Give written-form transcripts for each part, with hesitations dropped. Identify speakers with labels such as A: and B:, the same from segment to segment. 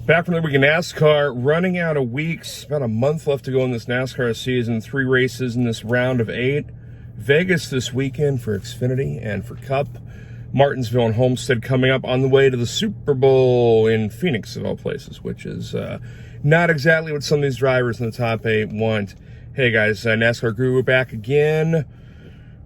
A: Back from the week in NASCAR, running out of weeks, about a month left to go in this NASCAR season, 3 races in this round of 8. Vegas this weekend for Xfinity and for Cup. Martinsville and Homestead coming up on the way to the Super Bowl in Phoenix, of all places, which is not exactly what some of these drivers in the top 8 want. Hey guys, NASCAR Guru back again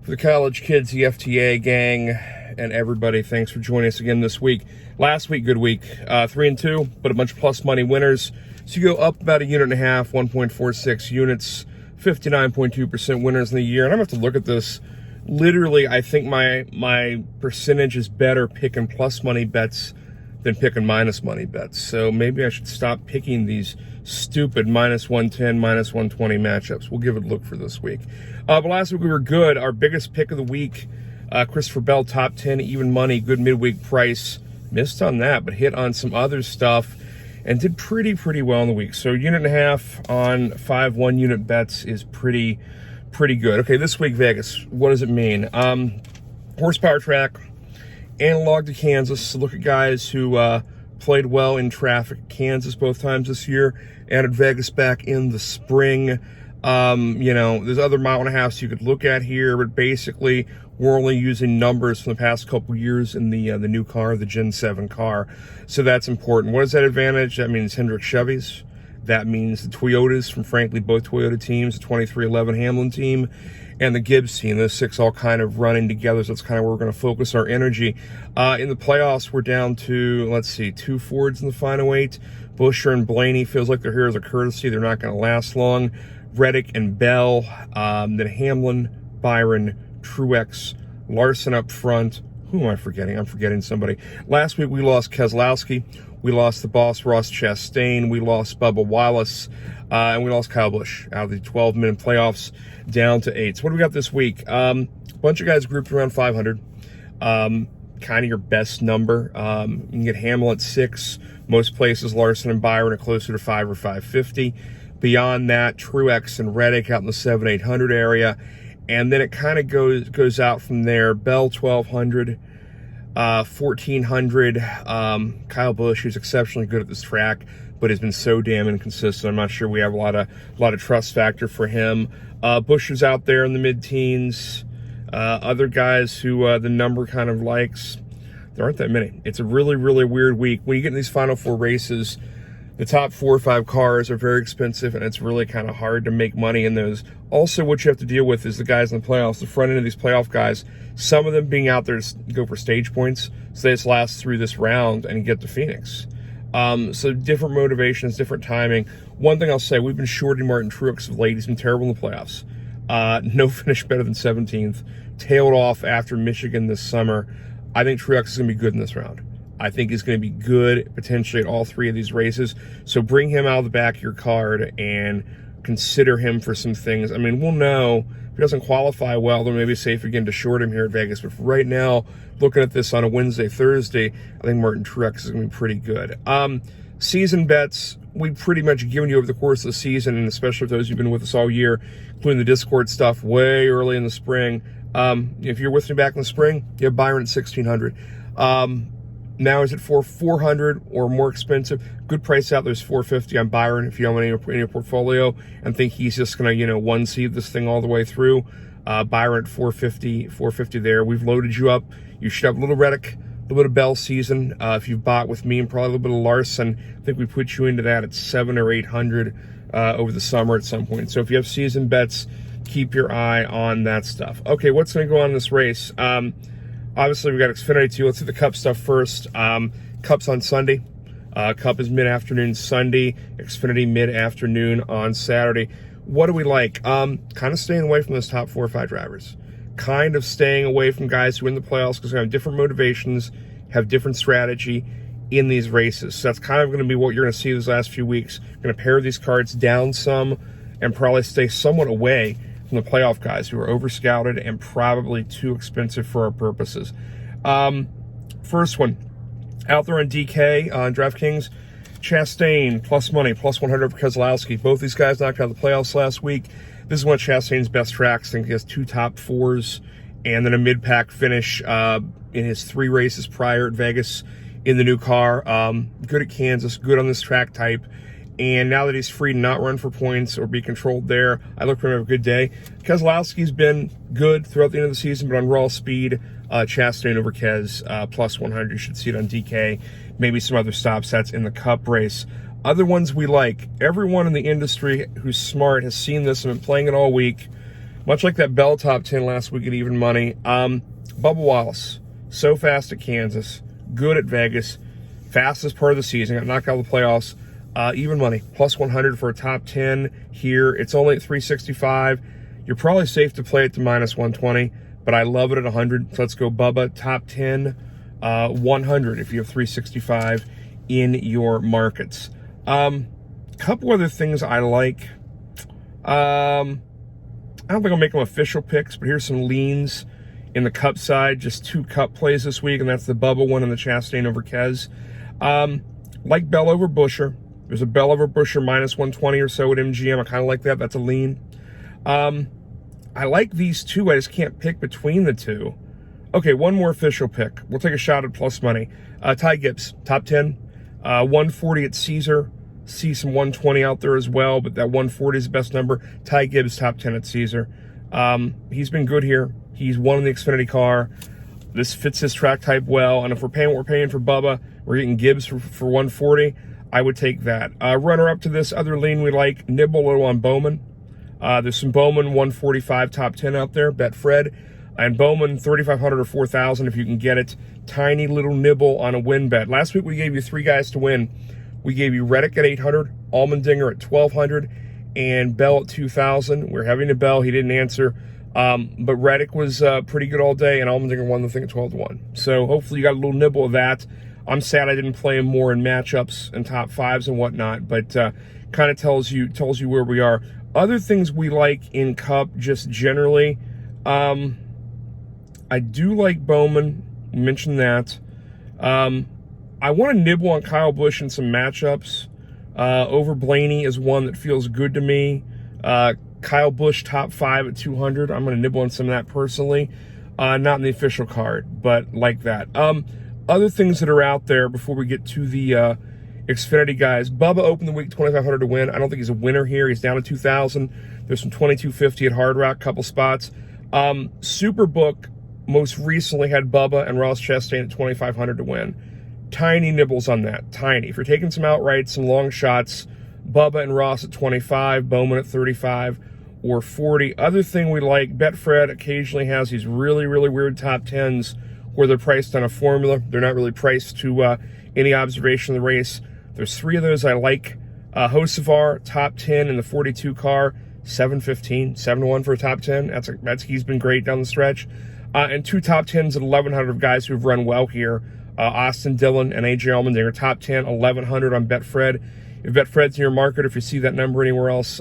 A: for the college kids, the FTA gang, and everybody. Thanks for joining us again this week. Last week, good week, 3-2, but a bunch of plus money winners. So you go up about 1.5 units, 1.46 units, 59.2% winners in the year. And I'm going to have to look at this. Literally, I think my percentage is better picking plus money bets than picking minus money bets. So maybe I should stop picking these stupid minus 110, minus 120 matchups. We'll give it a look for this week. But last week we were good. Our biggest pick of the week, Christopher Bell, top 10, even money, good midweek price. Missed on that, but hit on some other stuff and did pretty well in the week. So 1.5 units on 5 1-unit bets is pretty good. Okay, this week, Vegas, what does it mean? Horsepower track, analog to Kansas. So look at guys who played well in traffic at Kansas both times this year, added Vegas back in the spring. You know, there's other 1.5 miles you could look at here, but basically we're only using numbers from the past couple years in the new car, the Gen 7 car. So that's important. What is that advantage? That means Hendrick Chevys. That means the Toyotas from, frankly, both Toyota teams, the 2311 Hamlin team and the Gibbs team. Those 6 all kind of running together, so that's kind of where we're going to focus our energy. In the playoffs, we're down to, let's see, 2 Fords in the final 8. Buescher and Blaney feels like they're here as a courtesy. They're not going to last long. Reddick and Bell, then Hamlin, Byron, Truex, Larson up front. Who am I forgetting? I'm forgetting somebody. Last week we lost Keselowski. We lost the boss, Ross Chastain. We lost Bubba Wallace. And we lost Kyle Busch out of the 12-minute playoffs down to 8. So what do we got this week? Bunch of guys grouped around 500. Kind of your best number. You can get Hamlin at 6. Most places, Larson and Byron are closer to 5 or 550. Beyond that, Truex and Reddick out in the 700-800 area. And then it kind of goes out from there. Bell, 1,200. 1,400. Kyle Busch, who's exceptionally good at this track, but has been so damn inconsistent. I'm not sure we have a lot of trust factor for him. Busch is out there in the mid-teens. Other guys who the number kind of likes, there aren't that many. It's a really weird week. When you get in these final 4 races, the top 4 or 5 cars are very expensive, and it's really kind of hard to make money in those. Also, what you have to deal with is the guys in the playoffs, the front end of these playoff guys, some of them being out there to go for stage points, so they just last through this round and get to Phoenix. So different motivations, different timing. One thing I'll say, we've been shorting Martin Truex of late. He's been terrible in the playoffs. No finish better than 17th. Tailed off after Michigan this summer. I think Truex is going to be good in this round. I think he's going to be good potentially at all 3 of these races. So bring him out of the back of your card and consider him for some things. I mean, we'll know if he doesn't qualify well, then maybe it's safe again to short him here at Vegas. But for right now, looking at this on a Wednesday, Thursday, I think Martin Truex is going to be pretty good. Season bets, we've pretty much given you over the course of the season, and especially for those who've been with us all year, including the Discord stuff way early in the spring. If you're with me back in the spring, you have Byron at 1,600. Now is it for 400 or more expensive? Good price out. There's 450 on Byron if you own any in your portfolio and think he's just going to, one seed this thing all the way through. Byron at 450 there. We've loaded you up. You should have a little Reddick, a little bit of Bell season. If you've bought with me, and probably a little bit of Larson, I think we put you into that at 700 or 800 over the summer at some point. So if you have season bets, keep your eye on that stuff. Okay, what's going to go on in this race? Obviously, we got Xfinity too. Let's do the Cup stuff first. Cup's on Sunday. Cup is mid-afternoon Sunday. Xfinity mid-afternoon on Saturday. What do we like? Kind of staying away from those top 4 or 5 drivers. Kind of staying away from guys who win the playoffs because they have different motivations, have different strategy in these races. So that's kind of going to be what you're going to see these last few weeks. Going to pare these cards down some and probably stay somewhat away from the playoff guys who are over-scouted and probably too expensive for our purposes. First one, out there on DK, on DraftKings, Chastain, plus money, plus 100 for Keselowski. Both these guys knocked out of the playoffs last week. This is one of Chastain's best tracks. I think he has 2 top 4s and then a mid-pack finish in his 3 races prior at Vegas in the new car. Good at Kansas, good on this track type. And now that he's free to not run for points or be controlled there, I look for him to have a good day. Keselowski's been good throughout the end of the season, but on raw speed, Chastain over Kes, plus 100. You should see it on DK. Maybe some other stop sets in the Cup race. Other ones we like. Everyone in the industry who's smart has seen this and been playing it all week. Much like that Bell top 10 last week at even money. Bubba Wallace, so fast at Kansas, good at Vegas, fastest part of the season, got knocked out of the playoffs. Even money, plus 100 for a top 10 here. It's only at 365. You're probably safe to play it to minus 120, but I love it at 100. So let's go Bubba, top 10, 100 if you have 365 in your markets. Couple other things I like. I don't think I'll make them official picks, but here's some leans in the Cup side. Just 2 Cup plays this week, and that's the Bubba one and the Chastain over Kes. Like Bell over Busher. There's a Bell over Busher minus 120 or so at MGM. I kind of like that. That's a lean. I like these two. I just can't pick between the two. Okay, one more official pick. We'll take a shot at plus money. Ty Gibbs, top 10. 140 at Caesar. See some 120 out there as well, but that 140 is the best number. Ty Gibbs, top 10 at Caesar. He's been good here. He's won in the Xfinity car. This fits his track type well, and if we're paying what we're paying for Bubba, we're getting Gibbs for 140. I would take that. Runner-up to this other lean we like, nibble a little on Bowman. There's some Bowman 145 top 10 out there, bet Fred. And Bowman 3,500 or 4,000 if you can get it. Tiny little nibble on a win bet. Last week we gave you 3 guys to win. We gave you Reddick at 800, Allmendinger at 1,200, and Bell at 2,000. We're having a Bell. He didn't answer. But Reddick was pretty good all day, and Allmendinger won the thing at 12-1. So hopefully you got a little nibble of that. I'm sad I didn't play him more in matchups and top 5s and whatnot, but kind of tells you where we are. Other things we like in Cup, just generally, I do like Bowman. You mentioned that. I want to nibble on Kyle Busch in some matchups. Over Blaney is one that feels good to me. Kyle Busch top 5 at 200. I'm going to nibble on some of that personally. Not in the official card, but like that. Other things that are out there before we get to the Xfinity guys. Bubba opened the week 2,500 to win. I don't think he's a winner here. He's down to 2,000. There's some 2,250 at Hard Rock, couple spots. Superbook most recently had Bubba and Ross Chastain at 2,500 to win. Tiny nibbles on that, tiny. If you're taking some outrights, some long shots, Bubba and Ross at 25, Bowman at 35 or 40. Other thing we like, Betfred occasionally has these really, really weird top 10s where they're priced on a formula. They're not really priced to any observation of the race. There's 3 of those I like. Hocevar, top 10 in the 42 car, 715, 7-1 for a top 10. He's been great down the stretch. And 2 top 10s at 1,100 of guys who've run well here. Austin Dillon and AJ Allmendinger, top 10, 1,100 on Betfred. If Betfred's in your market, or if you see that number anywhere else,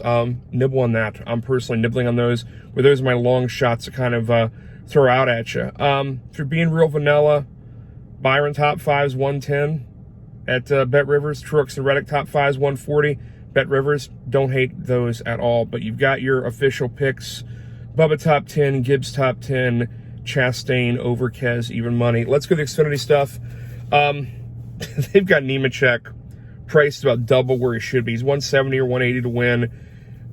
A: nibble on that. I'm personally nibbling on those, where those are my long shots to kind of throw out at you. If you're being real vanilla, Byron top 5's 110 at Bet Rivers. Truex and Reddick top 5's 140. Bet Rivers, don't hate those at all, but you've got your official picks. Bubba top 10, Gibbs top 10, Chastain over Kes, even money. Let's go to the Xfinity stuff. They've got Nemechek priced about double where he should be. He's 170 or 180 to win.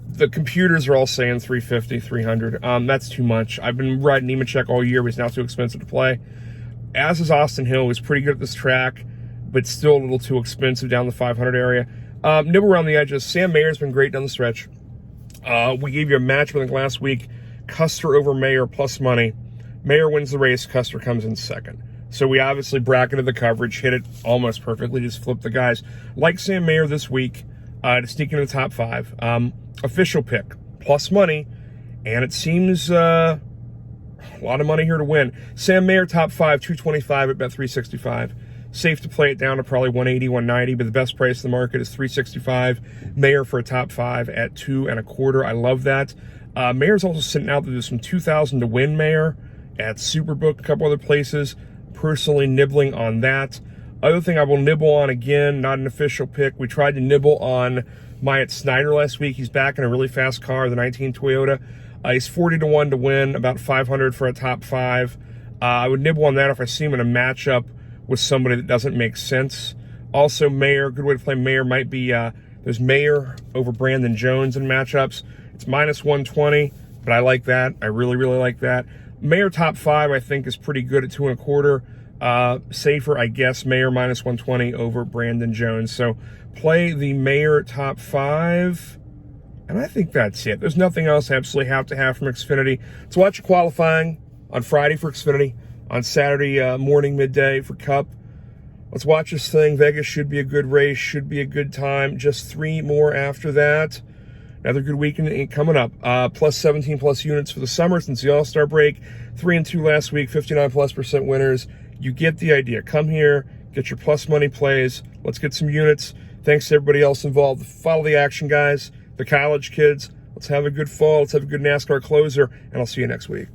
A: The computers are all saying 350, 300. That's too much. I've been riding Nemechek all year, but he's now too expensive to play. As is Austin Hill, who's pretty good at this track, but still a little too expensive down the 500 area. Nibble around the edges. Sam Mayer's been great down the stretch. We gave you a match, I think, last week. Custer over Mayer plus money. Mayer wins the race. Custer comes in second. So we obviously bracketed the coverage, hit it almost perfectly, just flipped the guys. Like Sam Mayer this week to sneak into the top 5. Official pick, plus money, and it seems a lot of money here to win. Sam Mayer, top 5, 225 at Bet365. Safe to play it down to probably 180, 190, but the best price in the market is 365. Mayer for a top 5 at 2.25. I love that. Mayer's also sitting out there. There's some 2,000 to win Mayer at Superbook, a couple other places. Personally nibbling on that. Other thing I will nibble on, again, not an official pick. We tried to nibble on Myatt Snyder last week. He's back in a really fast car, the 19 Toyota. He's 40 to 1 to win, about 500 for a top 5. I would nibble on that if I see him in a matchup with somebody that doesn't make sense. Also, Mayer, good way to play Mayer might be, there's Mayer over Brandon Jones in matchups. It's -120, but I like that. I really, really like that. Mayer top 5, I think, is pretty good at 2.25. Safer, I guess, Mayer -120 over Brandon Jones. So play the Mayer top 5. And I think that's it. There's nothing else I absolutely have to have from Xfinity. So watch your qualifying on Friday for Xfinity, on Saturday morning, midday for Cup. Let's watch this thing. Vegas should be a good race, should be a good time. Just 3 more after that. Another good weekend coming up. Plus 17+ units for the summer since the All-Star break. 3-2 last week, 59+% winners. You get the idea. Come here, get your plus money plays. Let's get some units. Thanks to everybody else involved. Follow the action, guys. The college kids. Let's have a good fall. Let's have a good NASCAR closer, and I'll see you next week.